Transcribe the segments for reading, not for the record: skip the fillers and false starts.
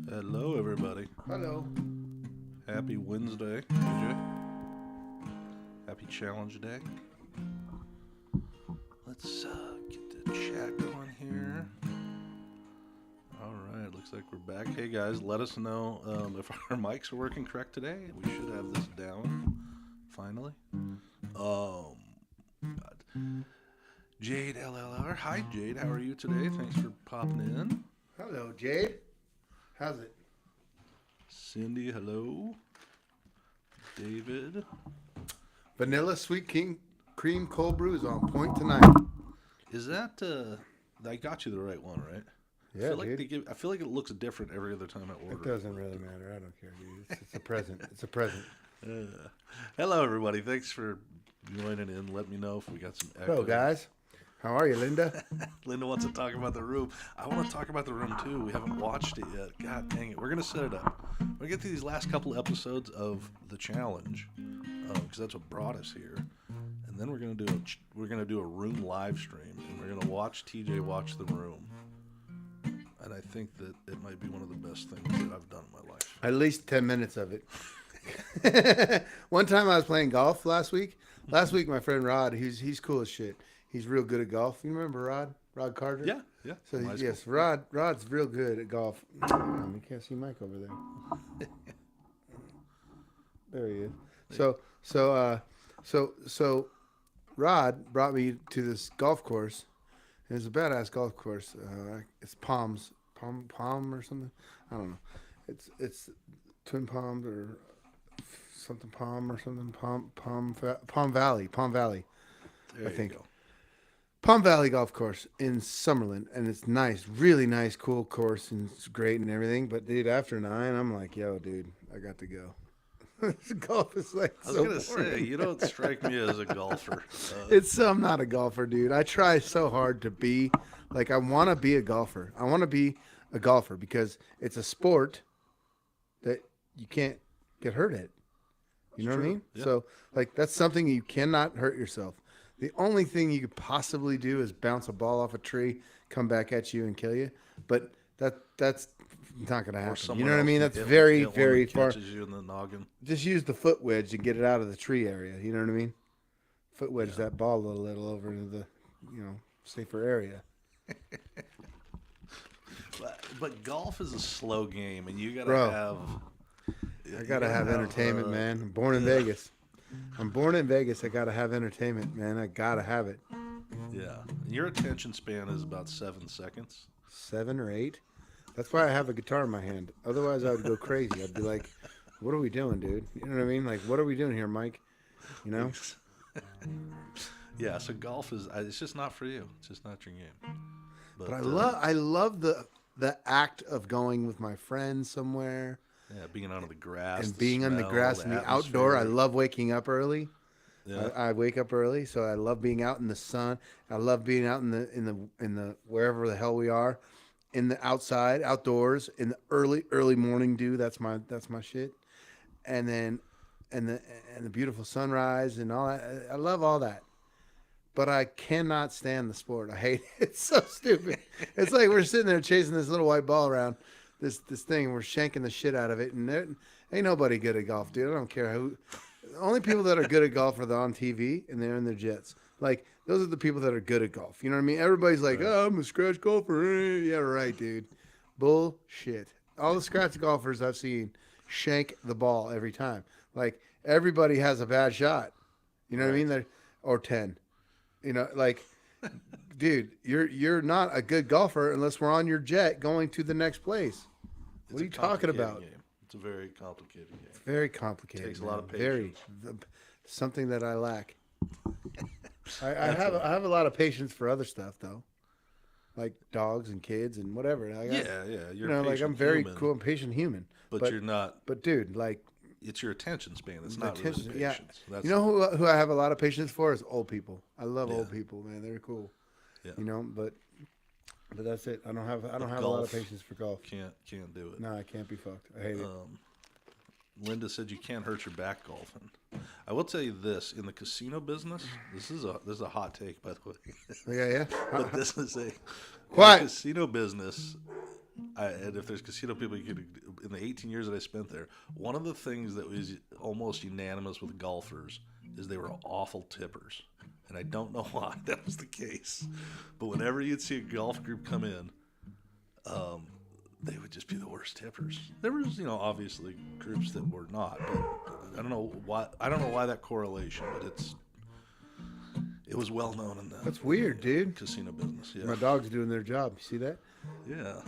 Hello, everybody. Hello. Happy Wednesday, TJ. Happy Challenge Day. Let's get the chat going here. All right, looks like we're back. Hey, guys, let us know if our mics are working correct today. We should have this down, finally. God. Jade LLR. Hi, Jade. How are you today? Thanks for popping in. Hello, Jade. How's it? Cindy, hello. David. Vanilla sweet cream cold brew is on point tonight. Is that I got you the right one, right? Yeah, I feel like it looks different every other time I order. It doesn't really matter. I don't care, dude. It's a present. It's a present. Hello, everybody. Thanks for joining in. Let me know if we got some echo. Hello, guys. How are you, Linda? Linda wants to talk about the room. I want to talk about the room, too. We haven't watched it yet. God dang it. We're going to set it up. We're going to get to these last couple episodes of the challenge, because that's what brought us here. And then we're going to do a room live stream, and we're going to watch TJ watch the room. And I think that it might be one of the best things that I've done in my life. At least 10 minutes of it. One time I was playing golf last week. Last week, my friend Rod, he's cool as shit. He's real good at golf. You remember Rod? Rod Carter? Yeah. So yes, Rod's real good at golf. You can't see Mike over there. There he is. So Rod brought me to this golf course. And it's a badass golf course. It's Palm or something. I don't know. It's Twin Palms or something Palm or something. Palm Valley. There I think. You go. Palm Valley Golf Course in Summerlin, and it's nice, really nice, cool course, and it's great and everything. But dude, after 9, I'm like, yo, dude, I got to go. Golf is like I was so gonna say, you don't strike me as a golfer. I'm not a golfer, dude. I try so hard to be like I want to be a golfer. I want to be a golfer because it's a sport that you can't get hurt at. You know what I mean? Yeah. So like that's something you cannot hurt yourself. The only thing you could possibly do is bounce a ball off a tree, come back at you, and kill you. But that's not going to happen. You know what I mean? That's very, very far. You in the noggin. Just use the foot wedge and get it out of the tree area. You know what I mean? Foot wedge that ball a little over into the, safer area. But golf is a slow game, and you got to have. I got to have entertainment, man. I'm born in Vegas. I got to have entertainment, man. I got to have it. Yeah. Your attention span is about 7 seconds. 7 or 8. That's why I have a guitar in my hand. Otherwise, I would go crazy. I'd be like, what are we doing, dude? You know what I mean? Like, what are we doing here, Mike? You know? Yeah, so golf it's just not for you. It's just not your game. But I love the act of going with my friends somewhere. Yeah, being on the grass. And being on the grass and the outdoor. I love waking up early. Yeah. I wake up early, so I love being out in the sun. I love being out in the wherever the hell we are, in the outside, outdoors, in the early morning dew. That's my shit. And then, and the beautiful sunrise and all that. I love all that. But I cannot stand the sport. I hate it. It's so stupid. It's like we're sitting there chasing this little white ball around this thing, and we're shanking the shit out of it. And there ain't nobody good at golf, dude. I don't care who. The only people that are good at golf are the on TV, and they're in their jets. Like, those are the people that are good at golf. You know what I mean? Everybody's like, Right. oh, I'm a scratch golfer. Yeah, right, dude. Bullshit. All the scratch golfers I've seen shank the ball every time. Like, everybody has a bad shot. You know what I mean? Or 10. You know, like, dude, you're not a good golfer unless we're on your jet going to the next place. What are you talking about? Game. It's a very complicated game. It's very complicated. Takes a lot of Very, patience. something that I lack. I have a lot of patience for other stuff though, like dogs and kids and whatever. Yeah. You're You know, a like patient I'm very human, cool and patient human. but you're not. But dude, like, It's your attention span. It's the not really attention- patience. That's you know who I have a lot of patience for is old people. I love Yeah. old people, man. They're cool. Yeah. You know, but that's it. I don't have a lot of golf, patience for golf. can't do it. No, I can't be fucked. I hate it. Linda said you can't hurt your back golfing. I will tell you this: in the casino business, this is a hot take, by the way. Yeah. But this is a Quiet. in the casino business. And if there's casino people, you could, in the 18 years that I spent there, one of the things that was almost unanimous with golfers is they were awful tippers. And I don't know why that was the case. But whenever you'd see a golf group come in, they would just be the worst tippers. There was, obviously groups that were not, but I don't know why that correlation, but it was well known in the That's weird, dude. casino business. Yeah. My dog's doing their job. You see that? Yeah.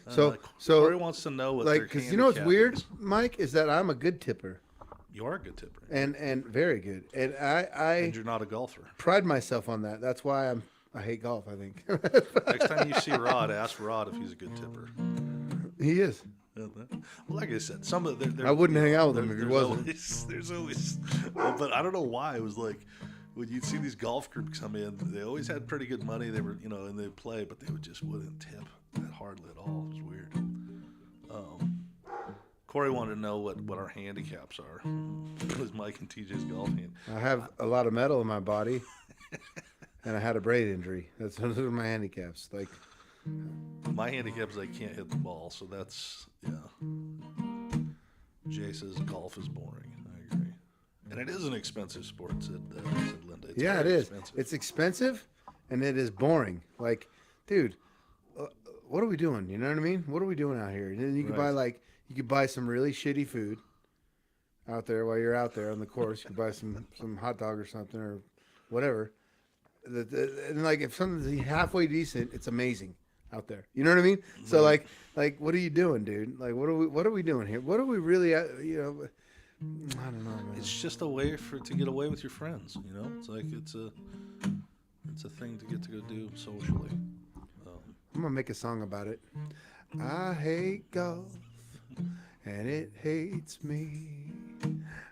So Corey wants to know what their because you know what's handicap weird, is. Mike, is that I'm a good tipper You are a good tipper, and very good, and I and you're not a golfer. pride myself on that. That's why I hate golf. I think Next time you see Rod, ask Rod if he's a good tipper. he is. Well, like I said, some of I wouldn't hang out with him if he there's wasn't. There's always, but I don't know why. It was like when you'd see these golf groups come in, they always had pretty good money. They were, and they'd play, but they wouldn't tip that hardly at all. It was weird. Corey wanted to know what our handicaps are. It was Mike and TJ's golf hand. I have a lot of metal in my body, and I had a brain injury. Those are my handicaps. Like, My handicap is I can't hit the ball, so that's, Jay says golf is boring. I agree. And it is an expensive sport, said Linda. It's yeah, it very is. expensive. It's expensive, and it is boring. Like, dude, what are we doing? You know what I mean? What are we doing out here? And then you could Right. you could buy some really shitty food out there while you're out there on the course. You could buy some hot dog or something or whatever. And like if something's halfway decent, it's amazing out there. You know what I mean? So like what are you doing, dude? Like what are we doing here? What are we really? I don't know, man. It's just a way to get away with your friends. It's like it's a thing to get to go do socially. I'm gonna make a song about it. I hate golf, and it hates me.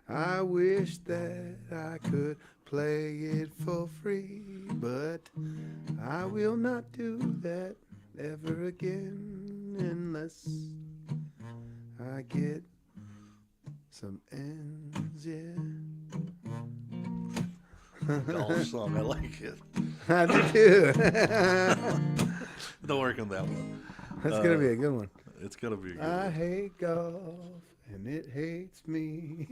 I wish that I could play it for free, but I will not do that ever again unless I get some ends, yeah. Golf song, I like it. I do too. Don't work on that one. That's gonna be a good one. It's gonna be a good I one. hate golf and it hates me.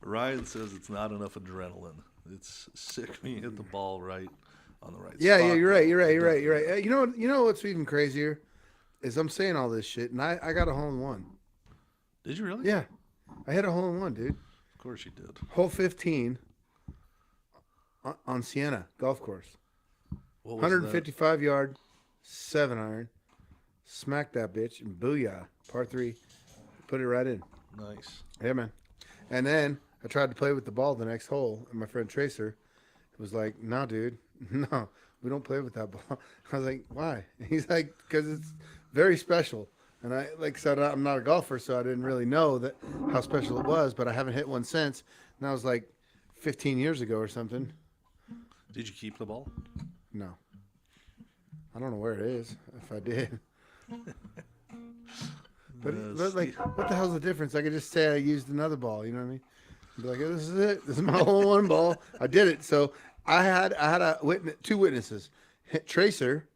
Ryan says it's not enough adrenaline. It's sick when you hit the ball right on the right Yeah, spot. you're right. You know what's even crazier is I'm saying all this shit and I got a hole in one. Did you really? Yeah, I hit a hole in one, dude. Of course you did. Hole 15 on Sienna golf course. What was 155 yard, 7-iron. Smacked that bitch and booyah. Par 3. Put it right in. that? Nice. Yeah, man. And then I tried to play with the ball the next hole, and my friend Tracer was like, "No, dude, no, we don't play with that ball." I was like, "Why?" He's like, "Because it's very special." And I, like I said, I'm not a golfer, so I didn't really know that how special it was. But I haven't hit one since. And that was like 15 years ago or something. Did you keep the ball? No, I don't know where it is. If I did, but like, what the hell's the difference? I could just say I used another ball. You know what I mean? Be like, this is it. This is my whole one ball. I did it. So I had a witness, two witnesses. Tracer,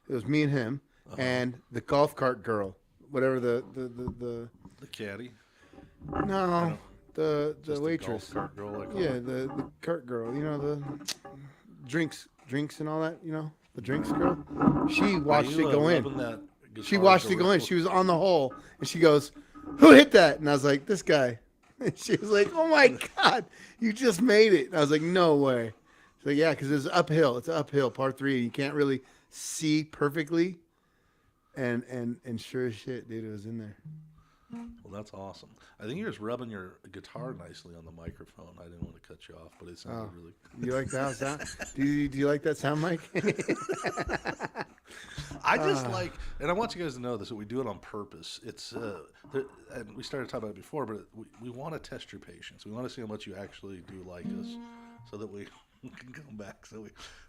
it was me and him, and the golf cart girl, whatever the caddy. no, the Just waitress. The golf cart girl. Yeah, the cart girl. You know, the drinks and all that. You know, the drinks girl. She watched it go in. She watched it go in. She was on the hole, and she goes, "Who hit that?" And I was like, "This guy." And she was like, "Oh my God, you just made it." And I was like, "No way." She's like, "Yeah, because it's uphill. It's uphill, par 3. And you can't really see perfectly." And sure as shit, dude, it was in there. Well, that's awesome. I think you're just rubbing your guitar nicely on the microphone. I didn't want to cut you off, but it sounded really good. You like that sound? Do you like that sound, Mike? I just like, and I want you guys to know this, that we do it on purpose. It's, and we started talking about it before, but we want to test your patience. We want to see how much you actually do like us so that we can come back. So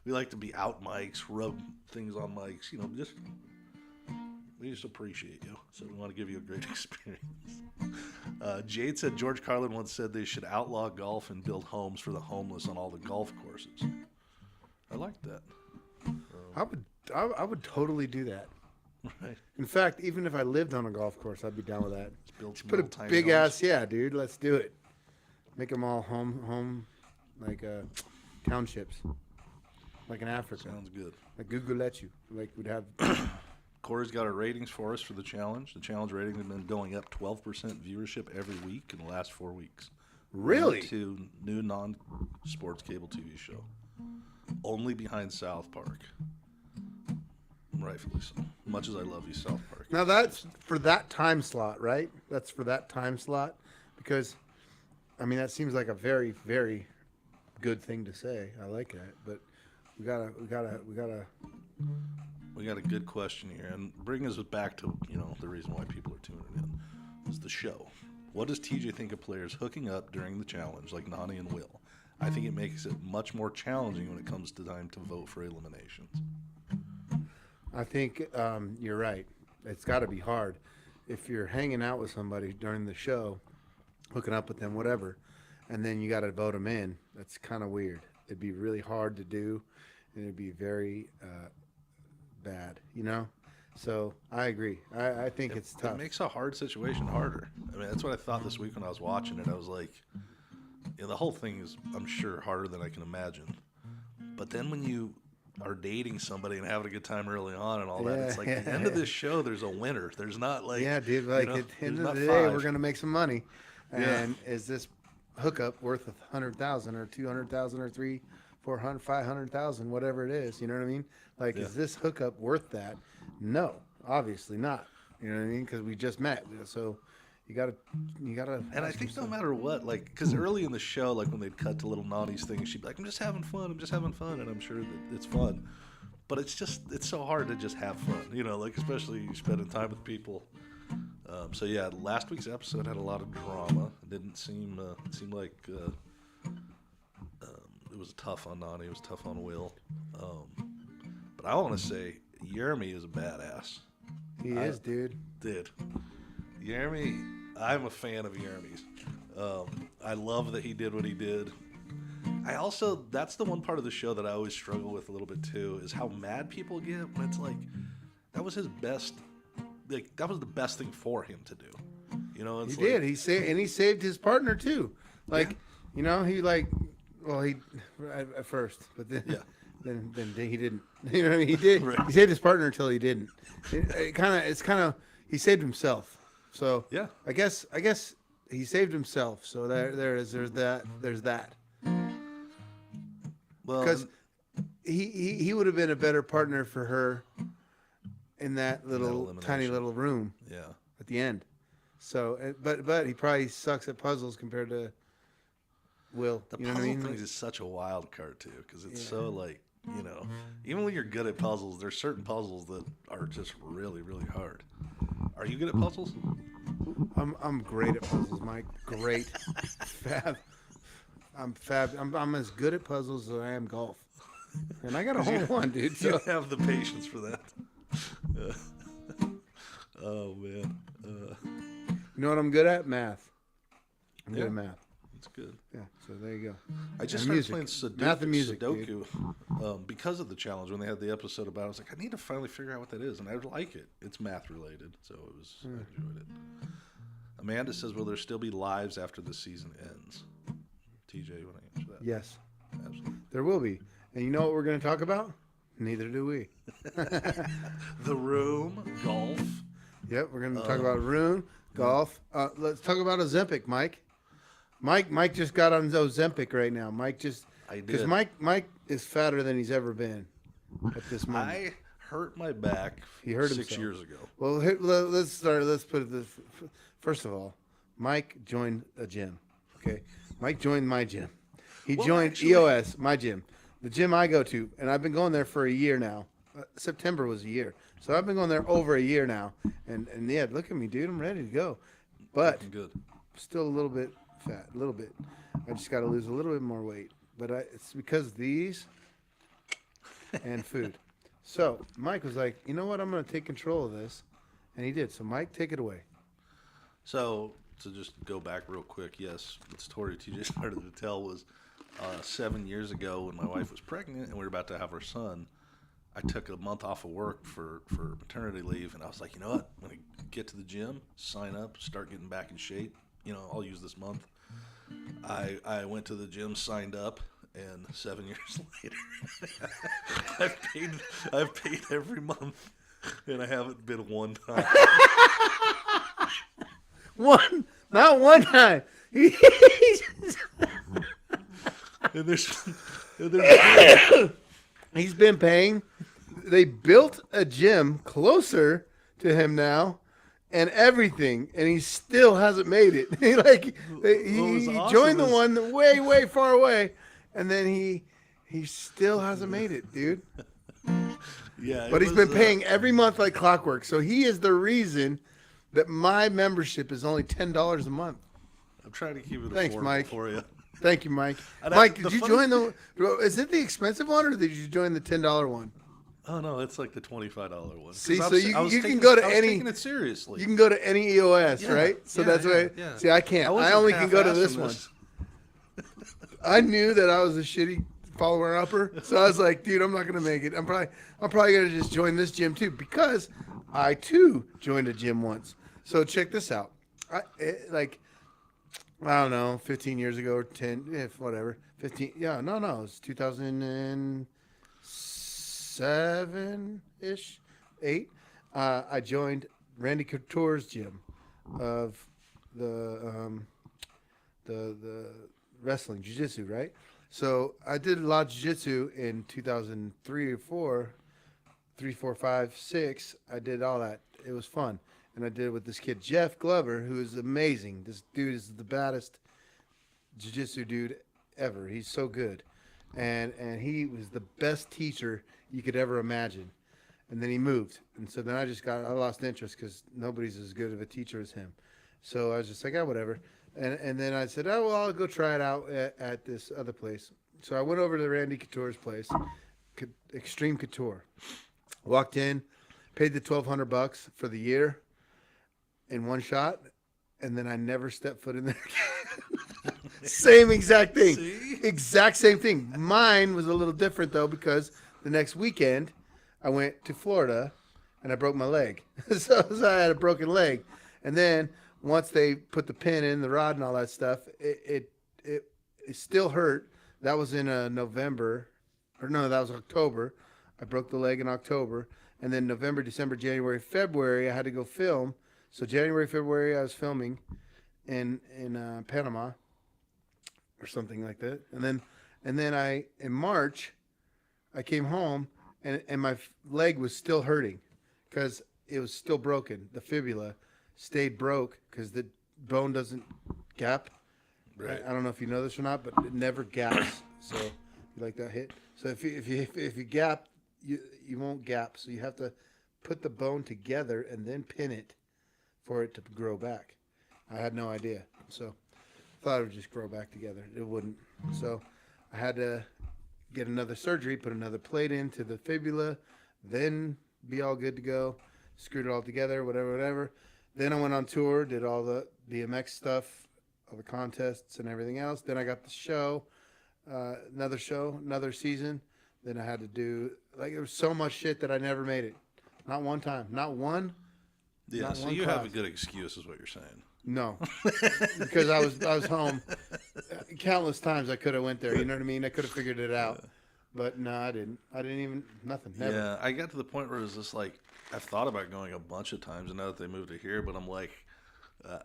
we like to be out mics, rub things on mics, we just appreciate you. So we want to give you a great experience. Jade said George Carlin once said they should outlaw golf and build homes for the homeless on all the golf courses. I like that. I would totally do that. Right. In fact, even if I lived on a golf course, I'd be down with that. Just put a big ass, yeah, dude. Let's do it. Make them all home, like townships, like in Africa. Sounds good. Like Google lets you. Like we'd have. Corey's got our ratings for us for the challenge. The challenge ratings have been going up 12% viewership every week in the last 4 weeks. Really? To new non-sports cable TV show. Only behind South Park. Rightfully so. Much as I love you, South Park. Now that's for that time slot, right? That's for that time slot, because, I mean, that seems like a very, very good thing to say. I like that, but we gotta. We got a good question here, and bring us back to the reason why people are tuning in is the show. What does TJ think of players hooking up during the challenge, like Nani and Will? I think it makes it much more challenging when it comes to time to vote for eliminations. I think you're right. It's got to be hard if you're hanging out with somebody during the show, hooking up with them, whatever, and then you got to vote them in. That's kind of weird. It'd be really hard to do, and it'd be very bad, So I agree. I think it's tough. It makes a hard situation harder. I mean, that's what I thought this week when I was watching it. I was like, the whole thing is, I'm sure, harder than I can imagine. But then when you are dating somebody and having a good time early on and all that, it's like at the end of this show, there's a winner. There's not like, yeah, dude. Like at the end of the day, we're gonna make some money. And is this hookup worth 100,000 or 200,000 or 300, 400, 500,000, whatever it is? You know what I mean? Like, is this hookup worth that? No, obviously not. You know what I mean? Because we just met, so you gotta. And I think no matter what, like, because early in the show, like when they'd cut to little Nani's thing, she'd be like, "I'm just having fun. I'm just having fun," and I'm sure that it's fun. But it's so hard to just have fun, like especially spending time with people. So yeah, last week's episode had a lot of drama. It didn't seem it seemed like it was tough on Nani. It was tough on Will. But I want to say Jeremy is a badass. He is, dude. Jeremy, I'm a fan of Jeremy's. I love that he did what he did. That's the one part of the show that I always struggle with a little bit too, is how mad people get when it's like, that was his best, like, that was the best thing for him to do. It's he did. He saved his partner too. Like, he at first, but then. Yeah. Then he didn't. You know what I mean? He did. Right. He saved his partner until he didn't. It's kind of he saved himself. So yeah, I guess he saved himself. So there's that. Well, because he would have been a better partner for her in that tiny little room. Yeah. At the end. So, but he probably sucks at puzzles compared to Will. The puzzle thing is such a wild card too, because it's so like, even when you're good at puzzles, there's certain puzzles that are just really, really hard. Are you good at puzzles? I'm great at puzzles, Mike. Great. Fab. I'm fab. I'm as good at puzzles as I am golf. And I got a hole in one, dude. You So have the patience for that. Oh man. you know what I'm good at? Math. I'm good at math. That's good. Yeah. So there you go. I just And started playing Sudoku, Math and music, because of the challenge. When they had the episode about it, I was like, I need to finally figure out what that is, and I like it. It's math related, so I enjoyed it. Amanda says, will there still be lives after the season ends? TJ, you want to answer that? Yes. Absolutely. There will be. And you know what we're going to talk about? Neither do we. The Room, golf. Yep, we're going to talk about Rune, golf. Let's talk about Ozempic, Mike. Mike just got on Ozempic right now. Because Mike is fatter than he's ever been at this moment. I hurt my back He hurt 6 himself. years ago. Well, let's start. Let's put it this. First of all, Mike joined a gym. Okay, Mike joined my gym. He joined EOS, my gym, the gym I go to, and I've been going there for a year now. September was a year, so I've been going there over a year now. And yeah, look at me, dude. I'm ready to go, but Looking good. still a little bit fat, a little bit. I just got to lose a little bit more weight, but it's because of these and food. So Mike was like, you know what? I'm going to take control of this, and he did. So Mike, take it away. So, to just go back real quick, yes, the story TJ started to tell was 7 years ago when my wife was pregnant and we were about to have our son. I took a month off of work for maternity leave, and I was like, you know what? I'm going to get to the gym, sign up, start getting back in shape. You know, I'll use this month. I went to the gym, signed up, and 7 years later, I've paid every month, and I haven't been one time. Not one time. And there's He's been paying. They built a gym closer to him now, and everything, and he still hasn't made it. He awesome joined the one way far away, and then he still hasn't made it, dude. yeah, But he's been paying every month like clockwork, so he is the reason that my membership is only $10 a month. I'm trying to keep it Thanks, affordable Mike. for you. Thank you, Mike. And Mike, the did you funny join the? Is it the expensive one, or did you join the $10 one? Oh no, it's like the $25 one. See, I so was you taking- can go to I was any. taking it seriously. You can go to any EOS, Yeah, right? So yeah, that's yeah, why. yeah. See, I can't. I wasn't only can go to half-assing this one. I knew that I was a shitty follower upper, so I was like, dude, I'm not gonna make it. I'm probably gonna just join this gym too, because I too joined a gym once. So check this out. I don't know, 15 years ago or 10, if whatever, 15. Yeah, no, it was 2007-ish, 8. I joined Randy Couture's gym of the wrestling jiu-jitsu, right? So I did a lot of jiu-jitsu in 2003 or 4, 3, 4, 5, 6. I did all that. It was fun. And I did it with this kid, Jeff Glover, who is amazing. This dude is the baddest jiu-jitsu dude ever. He's so good. And he was the best teacher you could ever imagine. And then he moved. And so then I lost interest because nobody's as good of a teacher as him. So I was just like, whatever. And then I said, well, I'll go try it out at this other place. So I went over to Randy Couture's place, Extreme Couture. Walked in, paid the $1,200 for the year in one shot, and then I never stepped foot in there again. Same exact thing. See? Exact same thing. Mine was a little different, though, because the next weekend I went to Florida, and I broke my leg. so I had a broken leg. And then once they put the pin in, the rod and all that stuff, it still hurt. That was in November. Or no, that was October. I broke the leg in October. And then November, December, January, February, I had to go film. So January, February, I was filming in Panama or something like that. And then in March, I came home and my leg was still hurting because it was still broken. The fibula stayed broke because the bone doesn't gap. Right. I don't know if you know this or not, but it never gaps. So you like that hit? So if you gap, you won't gap. So you have to put the bone together and then pin it. for it to grow back. I had no idea. So thought it would just grow back together. It wouldn't. So I had to get another surgery, put another plate into the fibula, then be all good to go. Screwed it all together, whatever. Then I went on tour, did all the BMX stuff, all the contests and everything else. Then I got the show, another season. Then I had to do, like, there was so much shit that I never made it. Not one time. Not one. Yeah, not so one you class. have a good excuse is what you're saying. No, because I was home. Countless times I could have went there. You know what I mean? I could have figured it out, but no, I didn't. I didn't even nothing. Never. Yeah, I got to the point where it was just like I've thought about going a bunch of times, and now that they moved to here, but I'm like,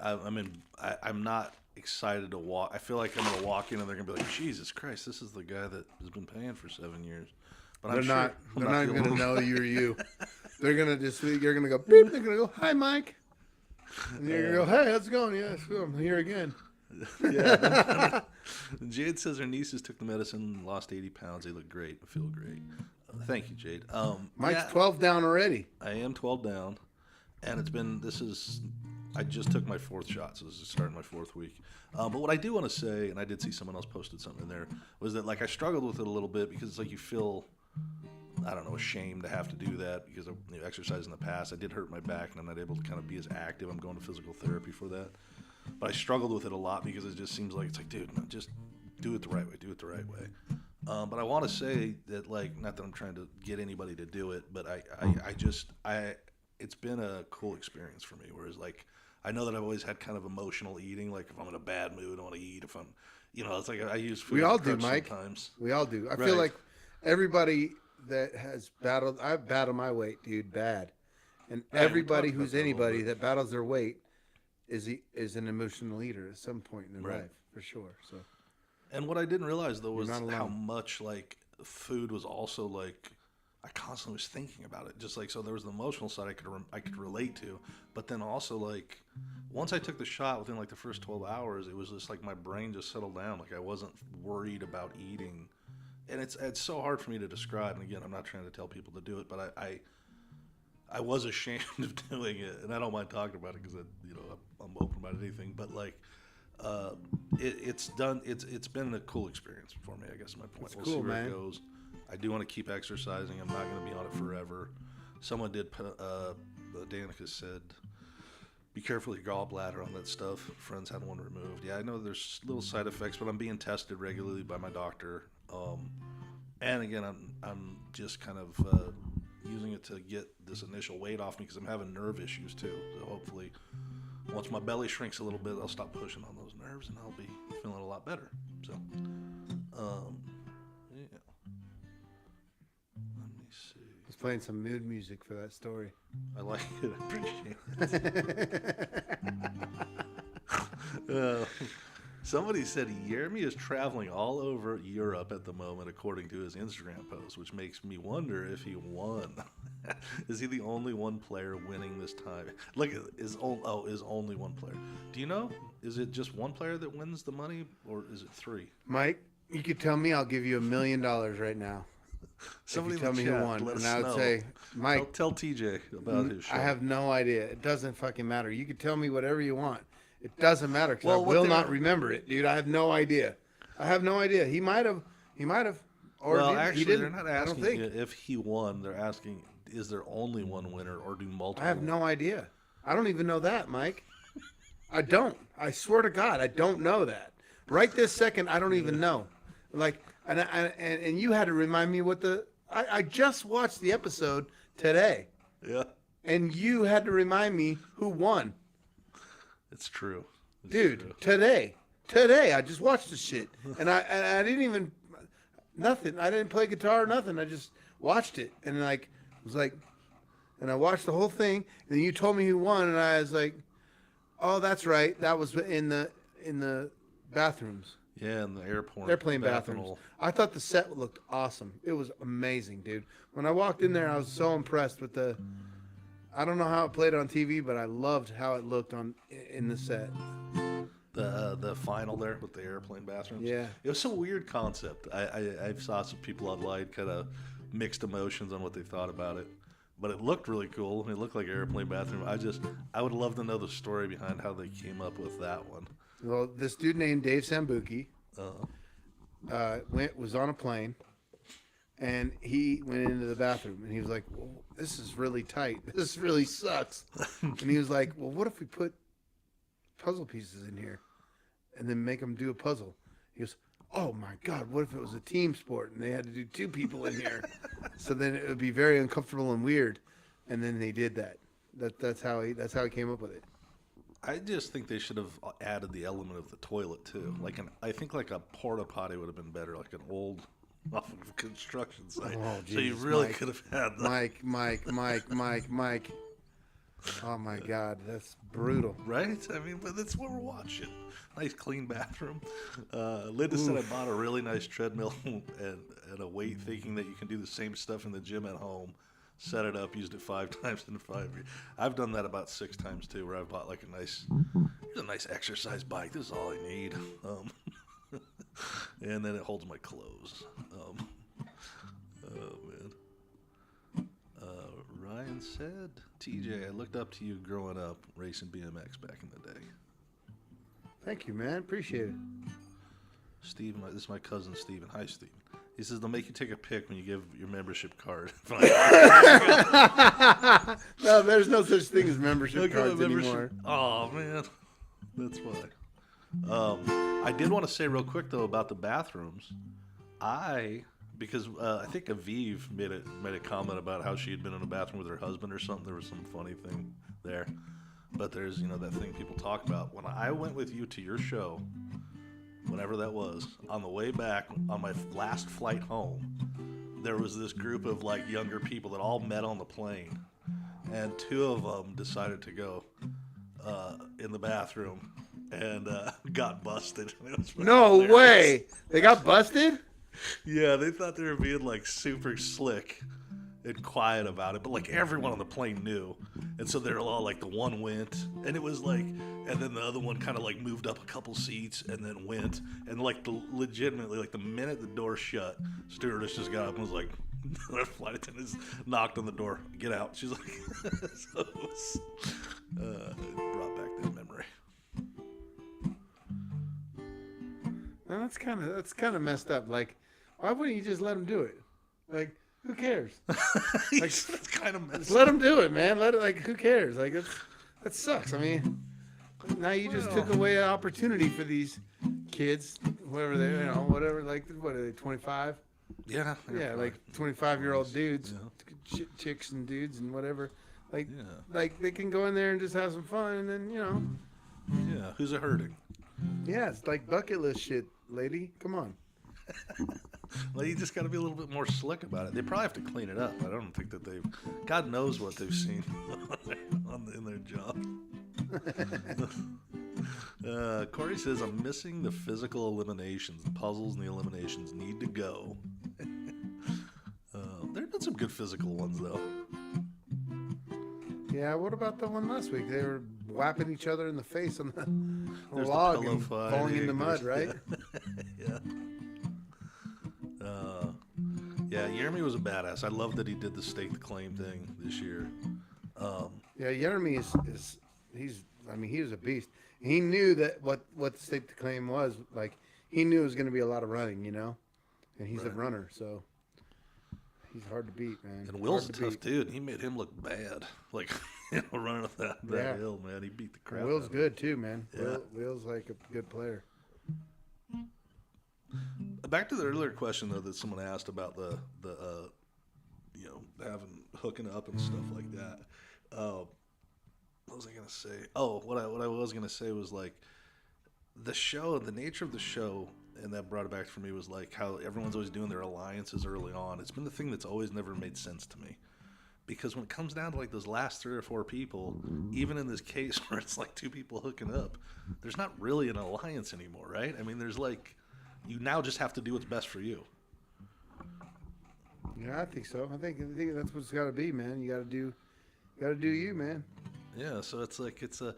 I'm not excited to walk. I feel like I'm gonna walk in and they're gonna be like, Jesus Christ, this is the guy that has been paying for 7 years. But They're I'm not. sure They're not the even gonna only- know you're you. They're gonna just. You're gonna go beep. They're gonna go, hi, Mike. And you're gonna go, hey, how's it going? Yeah, sure, I'm here again. Yeah. Jade says her nieces took the medicine, lost 80 pounds. They look great. I feel great. Thank you, Jade. Mike's yeah, 12 down already. I am 12 down, and I just took my 4th shot, so this is starting my 4th week. But what I do want to say, and I did see someone else posted something in there, was that like I struggled with it a little bit because it's like you feel, I don't know, ashamed to have to do that because of exercise in the past. I did hurt my back, and I'm not able to kind of be as active. I'm going to physical therapy for that. But I struggled with it a lot because it just seems like it's like, dude, no, just do it the right way. Do it the right way. But I want to say that, like, not that I'm trying to get anybody to do it, but it's been a cool experience for me. Whereas, like, I know that I've always had kind of emotional eating. Like, if I'm in a bad mood, I want to eat. If I'm, it's like I use food. We as a all do, crutch Mike. Sometimes. We all do. I Right. feel like everybody that has battled, I've battled my weight, dude, bad. And Right, we everybody talked about who's that a little anybody bit. that battles their weight is an emotional eater at some point in their Right. life, for sure. So And what I didn't realize though was You're not how alone. much like food was also like I constantly was thinking about it. Just like so, there was the emotional side I could relate to, but then also like once I took the shot within like the first 12 hours, it was just like my brain just settled down. Like I wasn't worried about eating, and it's so hard for me to describe. And again, I'm not trying to tell people to do it, but I was ashamed of doing it, and I don't mind talking about it because I'm open about anything. But like, it's been a cool experience for me. I guess is my point. That's We'll cool, see where man. it goes. I do want to keep exercising. I'm not going to be on it forever. Someone did put Danica said, be careful with your gallbladder on that stuff. Friends had one removed. Yeah, I know there's little side effects, but I'm being tested regularly by my doctor. And again, I'm just kind of using it to get this initial weight off me because I'm having nerve issues too. So hopefully, once my belly shrinks a little bit, I'll stop pushing on those nerves and I'll be feeling a lot better. So, yeah. Let me see. I was playing some mood music for that story. I like it. I appreciate it. Somebody said Jeremy is traveling all over Europe at the moment, according to his Instagram post, which makes me wonder if he won. Is he the only one player winning this time? Look, is only one player. Do you know? Is it just one player that wins the money, or is it 3? Mike, you could tell me I'll give you $1 million right now. Somebody if you tell in the me who chat, won, let and us I would know. say, Mike, Tell TJ about his show. I have no idea. It doesn't fucking matter. You can tell me whatever you want. It doesn't matter because Well, I what will they not were- remember it, dude. I have no idea. I have no idea. He might have, or Well, didn't. actually, He didn't. they're not I don't asking think. you if he won. They're asking, is there only one winner, or do multiple? I have no idea. I don't even know that, Mike. I don't. I swear to God, I don't know that. Right this second, I don't even know. Like, and you had to remind me what I just watched the episode today, Yeah, and you had to remind me who won. it's true. It's Dude, true. today, I just watched the shit, and I didn't even, nothing. I didn't play guitar, nothing. I just watched it, and and I watched the whole thing. And then you told me who won, and I was like, oh, that's right. That was in the bathrooms. Yeah, in the airport. They're playing bathroom. bathrooms. I thought the set looked awesome. It was amazing, dude. When I walked in there, I was so impressed with I don't know how it played on TV, but I loved how it looked in the set. The final there with the airplane bathrooms. Yeah. It was a weird concept. I saw some people online kind of mixed emotions on what they thought about it. but it looked really cool. It looked like an airplane bathroom. I would love to know the story behind how they came up with that one. Well, this dude named Dave Sambuki Uh, was on a plane, and he went into the bathroom, and he was like, well, this is really tight. This really sucks. And he was like, well, what if we put puzzle pieces in here and then make them do a puzzle? He goes, oh my God, what if it was a team sport and they had to do 2 people in here? So then it would be very uncomfortable and weird. And then they did that. That's how he came up with it. I just think they should have added the element of the toilet too. I think like a porta potty would have been better, like an old off of a construction site. Oh, so you Jesus, really Mike. could have had that. Mike. Oh my God, that's brutal. Right? I mean, but that's what we're watching. Nice clean bathroom. Linda said I bought a really nice treadmill and a weight, thinking that you can do the same stuff in the gym at home. Set it up, used it 5 times in 5 years. I've done that about 6 times too, where I've bought like a nice exercise bike. This is all I need. And then it holds my clothes. Oh man. Ryan said, TJ, I looked up to you growing up racing BMX back in the day. Thank you, man. Appreciate it. Steven, this is my cousin Steven. Hi, Steven. He says they'll make you take a pic when you give your membership card. No, there's no such thing as membership cards anymore. Oh, man. That's why. I did want to say real quick, though, about the bathrooms. Because I think Aviv made a comment about how she had been in a bathroom with her husband or something. There was some funny thing there. But there's, that thing people talk about. When I went with you to your show, whenever that was, on the way back, on my last flight home, there was this group of like younger people that all met on the plane, and 2 of them decided to go in the bathroom and got busted. It was No hilarious. way! They got busted? Yeah, they thought they were being like super slick and quiet about it, but like everyone on the plane knew, and so they're all like, the one went, and it was like, and then the other one kind of like moved up a couple seats and then went, and like legitimately, like the minute the door shut, stewardess just got up and was like, the flight attendant knocked on the door, get out. She's like, so it was, it brought back that memory. Well, that's kind of messed up. Like, why wouldn't you just let them do it? Like, who cares? Like, It's kind of messed just let them do it, man. Let it. Like, who cares? Like, that sucks. I mean, now you just took away an opportunity for these kids, whoever they, whatever. Like, what are they? 25? Yeah. Yeah, like 25-year-old dudes, chicks and dudes and whatever. Like, like they can go in there and just have some fun, and then Yeah, who's it hurting? Yeah, it's like bucket list shit, lady. Come on. Well, you just got to be a little bit more slick about it. They probably have to clean it up. I don't think that God knows what they've seen in their job. Corey says, I'm missing the physical eliminations. The puzzles and the eliminations need to go. There have been some good physical ones, though. Yeah, what about the one last week? They were whapping each other in the face on the There's log the and pillow falling fighting. in the mud, right? Yeah. Yeah, Jeremy was a badass. I love that he did the stake the claim thing this year. Yeah, Jeremy he was a beast. He knew that what the stake to claim was. Like, he knew it was going to be a lot of running, and he's a runner, so he's hard to beat, man. And Will's a tough dude. He made him look bad, like running up that hill, man. He beat the crap. Will's out of good too, man. Yeah. Will's like a good player. Back to the earlier question though that someone asked about the having hooking up and stuff like that. What was I gonna say? Oh, what I was gonna say was like the nature of the show, and that brought it back for me, was like how everyone's always doing their alliances early on. It's been the thing that's always never made sense to me. Because when it comes down to like those last 3 or 4 people, even in this case where it's like 2 people hooking up, there's not really an alliance anymore, right? I mean, there's like, you now just have to do what's best for you. Yeah, I think so. I think that's what's got to be, man. You got to do you, man. Yeah, so it's like the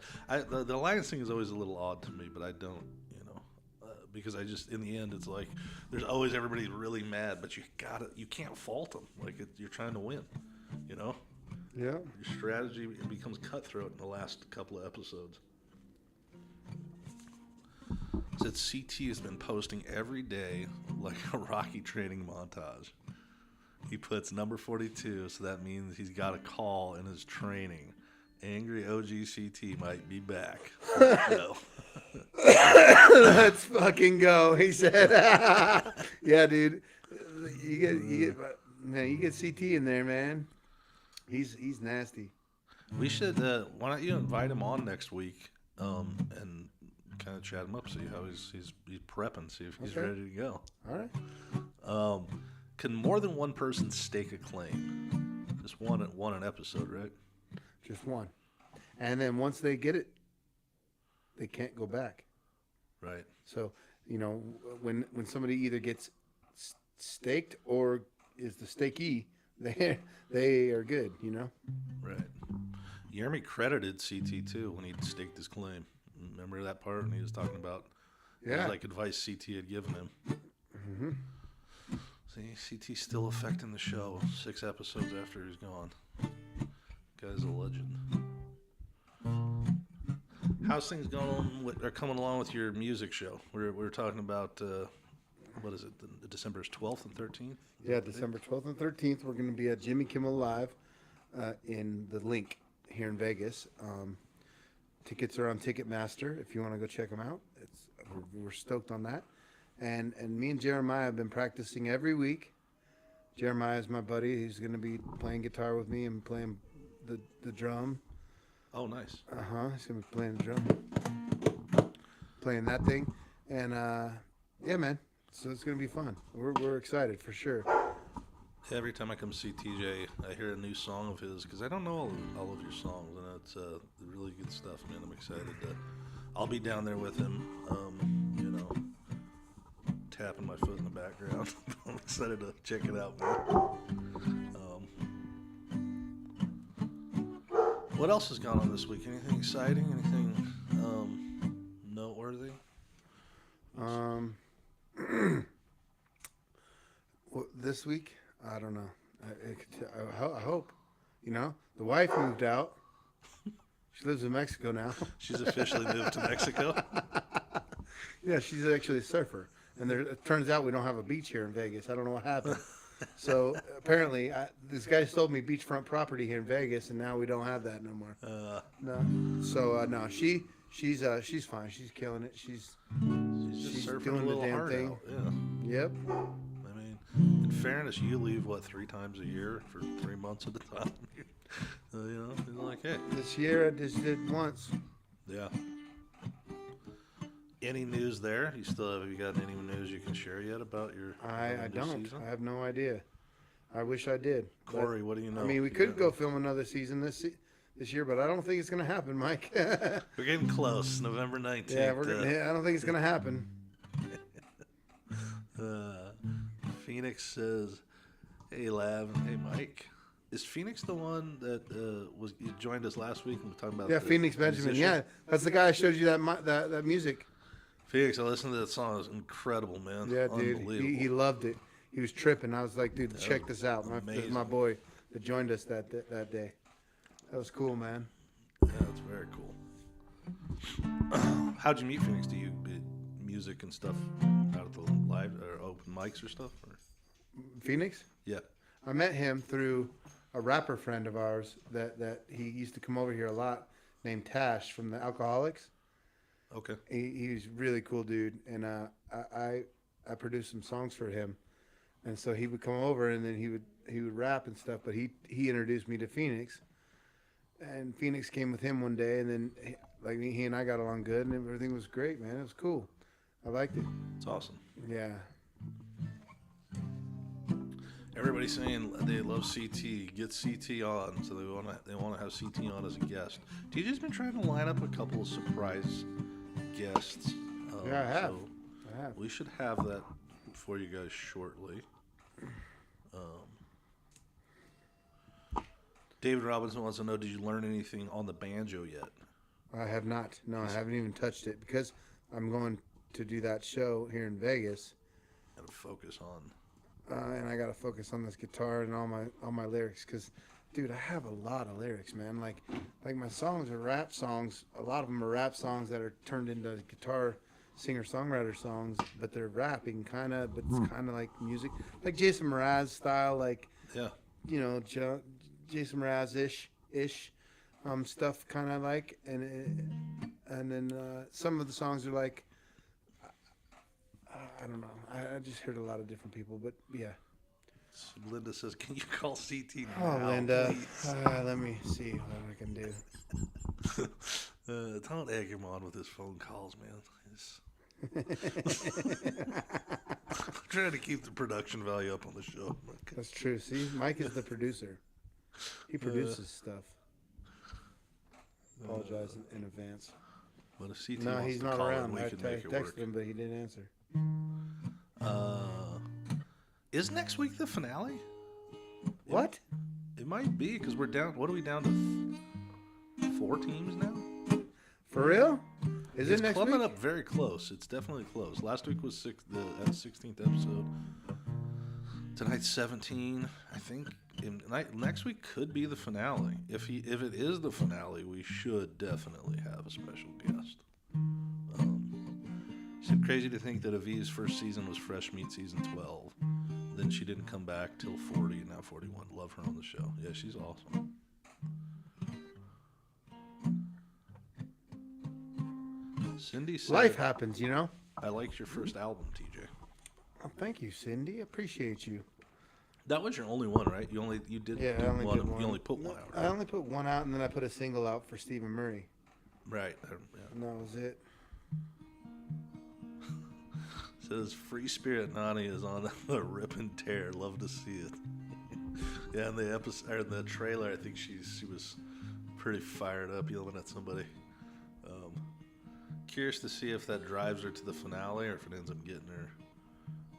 alliance thing is always a little odd to me, but I don't, because I just, in the end, it's like there's always everybody really mad, but you can't fault them. Like you're trying to win, Yeah. Your strategy becomes cutthroat in the last couple of episodes. Said CT has been posting every day like a Rocky training montage. He puts number 42, so that means he's got a call in his training. Angry OGCT might be back. No. Let's fucking go. He said, "Yeah, dude, you get CT in there, man. He's nasty." We should. Why don't you invite him on next week, and kind of chat him up, see how he's prepping, see if he's Okay. ready to go. All right. Can more than one person stake a claim? Just one an episode, right? Just one, and then once they get it, they can't go back. Right. So when somebody either gets staked or is the stakee, they are good. Right. Jeremy credited CT too when he staked his claim. Remember that part when he was talking about like advice CT had given him. Mm-hmm. See, CT's still affecting the show 6 episodes after he's gone. Guy's a legend. How's things coming along with your music show? We're talking about what is it? The December 12th and 13th. Yeah, December 12th and 13th, we're going to be at Jimmy Kimmel Live in the Link here in Vegas. Tickets are on Ticketmaster if you want to go check them out. We're stoked on that. And me and Jeremiah have been practicing every week. Jeremiah is my buddy. He's going to be playing guitar with me and playing the drum. Oh, nice. He's going to be playing the drum. Playing that thing. And, yeah, man. So it's going to be fun. We're excited for sure. Every time I come see TJ, I hear a new song of his because I don't know all of your songs, and it's really good stuff, man. I'm excited to. I'll be down there with him, tapping my foot in the background. I'm excited to check it out, man. What else has gone on this week? Anything exciting? Anything noteworthy? This week, I don't know. I hope. The wife moved out. She lives in Mexico now. She's officially moved to Mexico. Yeah, she's actually a surfer. And it turns out we don't have a beach here in Vegas. I don't know what happened. So apparently, this guy sold me beachfront property here in Vegas, and now we don't have that no more. No. So no, she's fine. She's killing it. She's surfing doing a little the damn hard thing. out. Yeah. Yep. I mean, in fairness, you leave 3 times a year for 3 months at a time. It's like, hey. This year I just did once. Yeah. Any news there? Have you got any news you can share yet about your? I don't. Season? I have no idea. I wish I did. Corey, what do you know? I mean, we could go film another season this year, but I don't think it's going to happen, Mike. We're getting close. November 19th. Yeah, I don't think it's going to happen. Phoenix says, "Hey, Lav. Hey, Mike. Is Phoenix the one that you joined us last week and we talking about? Yeah, Phoenix Benjamin. Musician? Yeah, that's the guy I showed you that music. Phoenix, I listened to that song. It was incredible, man. Yeah, dude. He loved it. He was tripping. I was like, dude, check this out. This is my boy that joined us that day. That was cool, man. Yeah, that's very cool. How'd you meet Phoenix? Do you music and stuff out at the live or open mics or stuff? Or? Phoenix? Yeah. I met him through a rapper friend of ours that he used to come over here a lot, named Tash from the Alcoholics. Okay. He's a really cool dude, and I produced some songs for him, and so he would come over and then he would rap and stuff. But he introduced me to Phoenix, and Phoenix came with him one day, and then he and I got along good, and everything was great, man. It was cool. I liked it. It's awesome. Yeah. Everybody's saying they love CT. Get CT on, so they want to have CT on as a guest. TJ's been trying to line up a couple of surprise guests. Yeah, I have. We should have that for you guys shortly. David Robinson wants to know: did you learn anything on the banjo yet? I have not. No, I haven't even touched it because I'm going to do that show here in Vegas. Gotta focus on. And I got to focus on this guitar and all my lyrics because Dude, I have a lot of lyrics, man. Like my songs are rap songs. A lot of them are rap songs that are turned into guitar singer-songwriter songs, but they're rapping kind of, but it's kind of like music, like Jason Mraz style, like Yeah. Jason Mraz-ish stuff, kind of like, and then some of the songs are like, I don't know. I just heard a lot of different people, but yeah. Linda says, "Can you call CT Oh, now, Linda, please?" let me see what I can do. Don't egg him on with his phone calls, man. I'm trying to keep the production value up on the show. That's true. See, Mike is the producer. He produces stuff. Apologize in advance. But if CT No, wants he's to not call around. in, we I can make it work. texted him, but he didn't answer. Is next week the finale? What? It might be because we're down. What are we down to? 4 teams now. For real? Is It's it next clubbing week? up very close. It's definitely close. Last week was the 16th episode. Tonight's 17. I think next week could be the finale. If it is the finale, we should definitely have a special guest. It's crazy to think that Avi's first season was Fresh Meat season 12. Then she didn't come back till 40, and now 41. Love her on the show. Yeah, she's awesome. Cindy said, Life happens, you know? I liked your first album, TJ. Oh, thank you, Cindy. Appreciate you. That was your only one, right? You only did one. You only put one out. Right? I only put one out, and then I put a single out for Stephen Murray. Right. Yeah. And that was it. Says Free Spirit Nani is on the rip and tear. Love to see it. Yeah, in the episode or in the trailer, I think she was pretty fired up, yelling at somebody. Curious to see if that drives her to the finale or if it ends up getting her